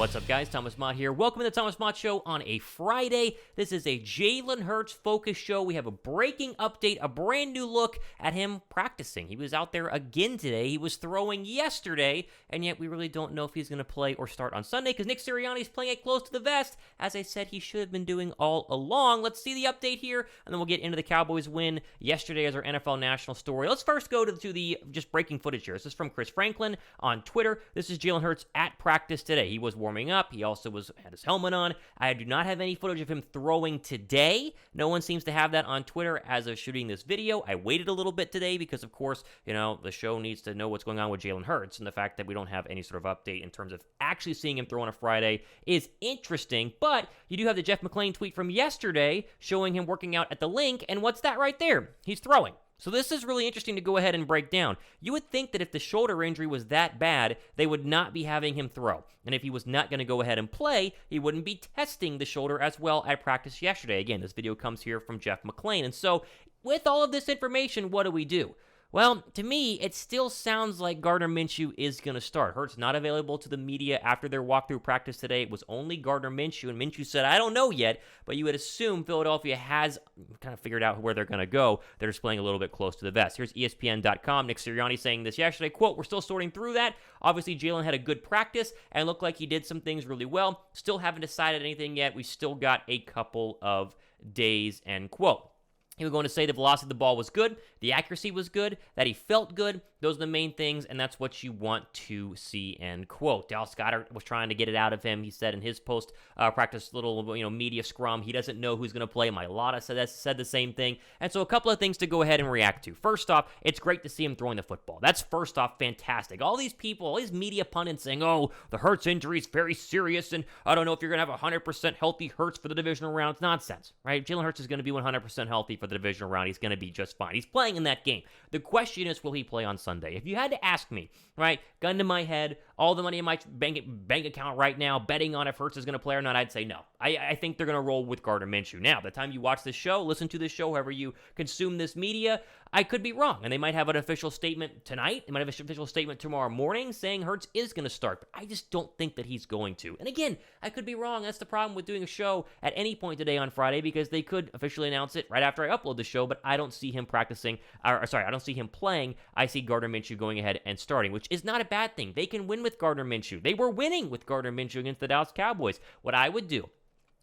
What's up, guys? Thomas Mott here. Welcome to the Thomas Mott Show on a Friday. This is a Jalen Hurts focus show. We have a breaking update, a brand new look at him practicing. He was out there again today. He was throwing yesterday, and yet we really don't know if he's going to play or start on Sunday because Nick Sirianni is playing it close to the vest, as I said he should have been doing all along. Let's see the update here, and then we'll get into the Cowboys win yesterday as our NFL national story. Let's first go to the just breaking footage here. This is from Chris Franklin on Twitter. This is Jalen Hurts at practice today. He was warming up. He also had his helmet on. I do not have any footage of him throwing today. No one seems to have that on Twitter as of shooting this video. I waited a little bit today because, of course, the show needs to know what's going on with Jalen Hurts, and the fact that we don't have any sort of update in terms of actually seeing him throw on a Friday is interesting. But you do have the Jeff McClain tweet from yesterday showing him working out at the Link, and what's that right there? He's throwing. So this is really interesting to go ahead and break down. You would think that if the shoulder injury was that bad, they would not be having him throw. And if he was not going to go ahead and play, he wouldn't be testing the shoulder as well at practice yesterday. Again, this video comes here from Jeff McClain. And so with all of this information, what do? Well, to me, it still sounds like Gardner Minshew is going to start. Hurts not available to the media after their walkthrough practice today. It was only Gardner Minshew, and Minshew said, I don't know yet, but you would assume Philadelphia has kind of figured out where they're going to go. They're just playing a little bit close to the vest. Here's ESPN.com. Nick Sirianni saying this yesterday, quote, we're still sorting through that. Obviously, Jalen had a good practice and looked like he did some things really well. Still haven't decided anything yet. We still got a couple of days, end quote. He was going to say the velocity of the ball was good, the accuracy was good, that he felt good. Those are the main things, and that's what you want to see, end quote. Dallas Goedert was trying to get it out of him. He said in his post-practice little media scrum, he doesn't know who's going to play. Mailata said the same thing. And so a couple of things to go ahead and react to. First off, it's great to see him throwing the football. That's first off fantastic. All these people, all these media pundits saying, oh, the Hurts injury is very serious, and I don't know if you're going to have 100% healthy Hurts for the divisional round. It's nonsense, right? Jalen Hurts is going to be 100% healthy for the divisional round. He's going to be just fine. He's playing in that game. The question is, will he play on Sunday? If you had to ask me, right, gun to my head, all the money in my bank account right now, betting on if Hurts is going to play or not, I'd say no. I think they're going to roll with Gardner Minshew. Now, by the time you watch this show, listen to this show, however you consume this media, I could be wrong, and they might have an official statement tonight. They might have an official statement tomorrow morning saying Hurts is going to start, but I just don't think that he's going to. And again, I could be wrong. That's the problem with doing a show at any point today on Friday, because they could officially announce it right after I upload the show, but I don't see him I don't see him playing. I see Gardner Minshew going ahead and starting, which is not a bad thing. They can win with Gardner Minshew. They were winning with Gardner Minshew against the Dallas Cowboys. What I would do,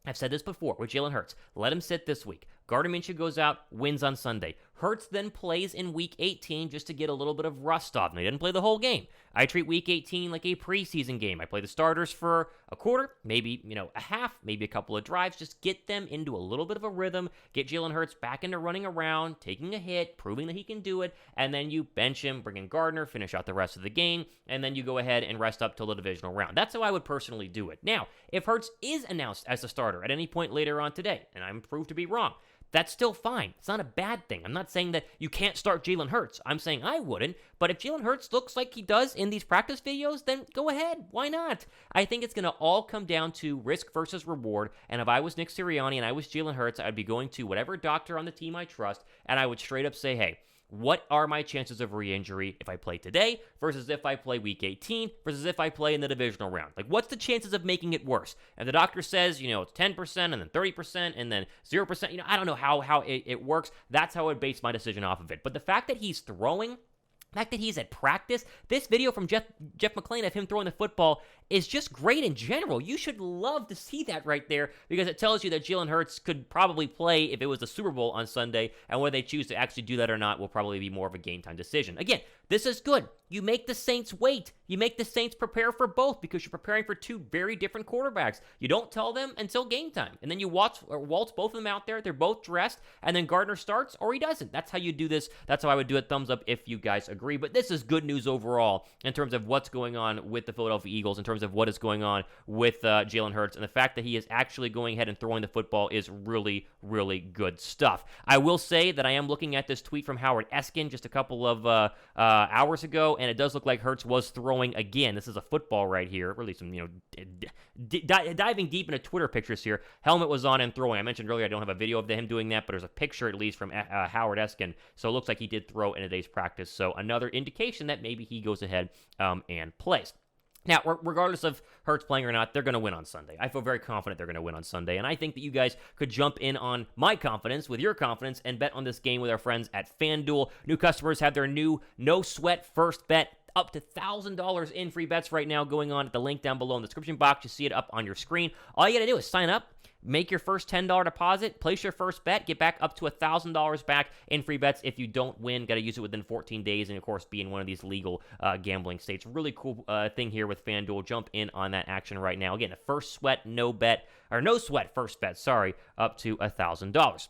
I've said this before with Jalen Hurts, let him sit this week. Gardner Minshew goes out, wins on Sunday. Hurts then plays in Week 18 just to get a little bit of rust off. And he didn't play the whole game. I treat Week 18 like a preseason game. I play the starters for a quarter, maybe a half, maybe a couple of drives. Just get them into a little bit of a rhythm. Get Jalen Hurts back into running around, taking a hit, proving that he can do it. And then you bench him, bring in Gardner, finish out the rest of the game. And then you go ahead and rest up till the divisional round. That's how I would personally do it. Now, if Hurts is announced as a starter at any point later on today, and I'm proved to be wrong, that's still fine. It's not a bad thing. I'm not saying that you can't start Jalen Hurts. I'm saying I wouldn't. But if Jalen Hurts looks like he does in these practice videos, then go ahead. Why not? I think it's going to all come down to risk versus reward. And if I was Nick Sirianni and I was Jalen Hurts, I'd be going to whatever doctor on the team I trust, and I would straight up say, hey, what are my chances of re-injury if I play today versus if I play Week 18 versus if I play in the divisional round? Like, what's the chances of making it worse? And the doctor says, it's 10% and then 30% and then 0%. I don't know how it works. That's how I would base my decision off of it. But the fact that he's throwing, the fact that he's at practice, this video from Jeff McClain of him throwing the football is just great in general. You should love to see that right there, because it tells you that Jalen Hurts could probably play if it was the Super Bowl on Sunday, and whether they choose to actually do that or not will probably be more of a game time decision. Again, this is good. You make the Saints wait. You make the Saints prepare for both, because you're preparing for two very different quarterbacks. You don't tell them until game time, and then you waltz both of them out there. They're both dressed, and then Gardner starts or he doesn't. That's how you do this. That's how I would do it. Thumbs up if you guys agree. But this is good news overall in terms of what's going on with the Philadelphia Eagles, in terms of what is going on with Jalen Hurts, and the fact that he is actually going ahead and throwing the football is really, really good stuff. I will say that I am looking at this tweet from Howard Eskin just a couple of hours ago, and it does look like Hurts was throwing again. This is a football right here. Really some, diving deep into Twitter pictures here. Helmet was on and throwing. I mentioned earlier I don't have a video of him doing that, but there's a picture at least from Howard Eskin, so it looks like he did throw in today's practice. So another indication that maybe he goes ahead and plays. Now, regardless of Hurts playing or not, they're going to win on Sunday. I feel very confident they're going to win on Sunday, and I think that you guys could jump in on my confidence with your confidence and bet on this game with our friends at FanDuel. New customers have their new no-sweat first bet up to $1,000 in free bets right now going on at the link down below in the description box. You see it up on your screen. All you got to do is sign up, make your first $10 deposit, place your first bet, get back up to $1,000 back in free bets if you don't win. Got to use it within 14 days and, of course, be in one of these legal gambling states. Really cool thing here with FanDuel. Jump in on that action right now. Again, the first sweat, no sweat first bet, up to $1,000.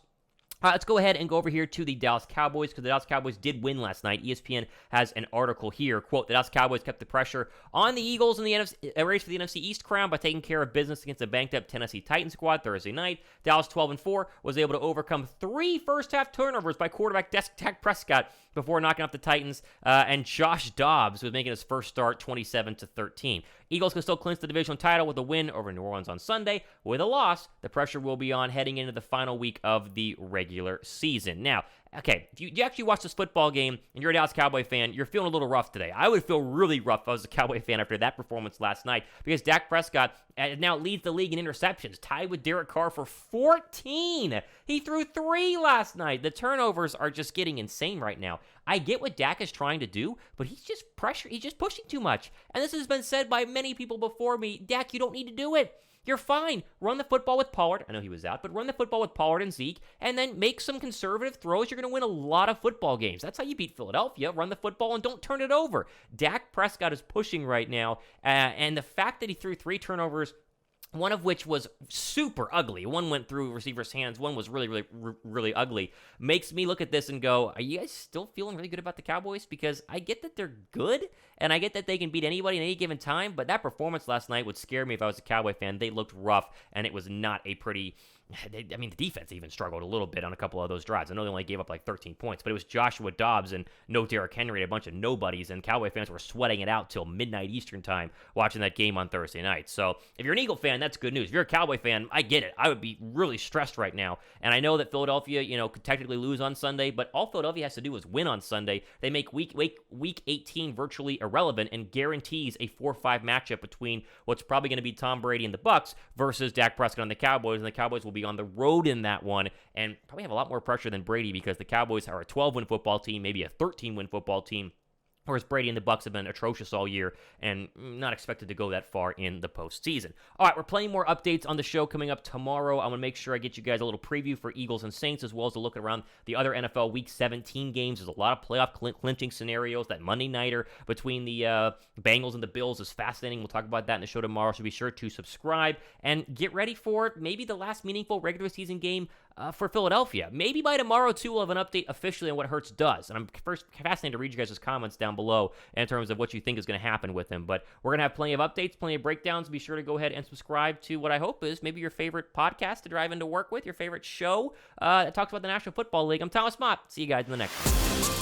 Let's go ahead and go over here to the Dallas Cowboys because the Dallas Cowboys did win last night. ESPN has an article here. Quote, the Dallas Cowboys kept the pressure on the Eagles in the race for the NFC East crown by taking care of business against a banked-up Tennessee Titans squad Thursday night. Dallas 12-4 was able to overcome 3 first-half turnovers by quarterback Dak Prescott before knocking off the Titans, and Josh Dobbs was making his first start 27-13. Eagles can still clinch the divisional title with a win over New Orleans on Sunday. With a loss, the pressure will be on heading into the final week of the regular season. Now, okay, if you actually watch this football game and you're a Dallas Cowboy fan, you're feeling a little rough today. I would feel really rough if I was a Cowboy fan after that performance last night because Dak Prescott now leads the league in interceptions, tied with Derek Carr for 14. He threw 3 last night. The turnovers are just getting insane right now. I get what Dak is trying to do, but he's just pushing too much. And this has been said by many people before me. Dak, you don't need to do it. You're fine. Run the football with Pollard. I know he was out, but run the football with Pollard and Zeke, and then make some conservative throws. You're going to win a lot of football games. That's how you beat Philadelphia. Run the football and don't turn it over. Dak Prescott is pushing right now, and the fact that he threw 3 turnovers, one of which was super ugly. One went through receivers' hands. One was really ugly. Makes me look at this and go, are you guys still feeling really good about the Cowboys? Because I get that they're good, and I get that they can beat anybody at any given time, but that performance last night would scare me if I was a Cowboy fan. They looked rough, and it was not a pretty... I mean, the defense even struggled a little bit on a couple of those drives. I know they only gave up like 13 points, but it was Joshua Dobbs and no Derrick Henry, a bunch of nobodies, and Cowboy fans were sweating it out till midnight Eastern time watching that game on Thursday night. So if you're an Eagle fan, that's good news. If you're a Cowboy fan, I get it. I would be really stressed right now. And I know that Philadelphia, could technically lose on Sunday, but all Philadelphia has to do is win on Sunday. They make week 18 virtually irrelevant and guarantees a 4-5 matchup between what's probably going to be Tom Brady and the Bucs versus Dak Prescott and the Cowboys, and the Cowboys will be on the road in that one and probably have a lot more pressure than Brady because the Cowboys are a 12-win football team, maybe a 13-win football team, whereas Brady and the Bucs have been atrocious all year and not expected to go that far in the postseason. All right, we're plenty more updates on the show coming up tomorrow. I'm going to make sure I get you guys a little preview for Eagles and Saints, as well as a look around the other NFL Week 17 games. There's a lot of playoff clinching scenarios. That Monday nighter between the Bengals and the Bills is fascinating. We'll talk about that in the show tomorrow, so be sure to subscribe and get ready for maybe the last meaningful regular season game for Philadelphia. Maybe by tomorrow, too, we'll have an update officially on what Hurts does. And I'm first fascinated to read you guys' comments down below in terms of what you think is going to happen with him. But we're going to have plenty of updates, plenty of breakdowns. Be sure to go ahead and subscribe to what I hope is maybe your favorite podcast to drive into work with, your favorite show that talks about the National Football League. I'm Thomas Mott. See you guys in the next one.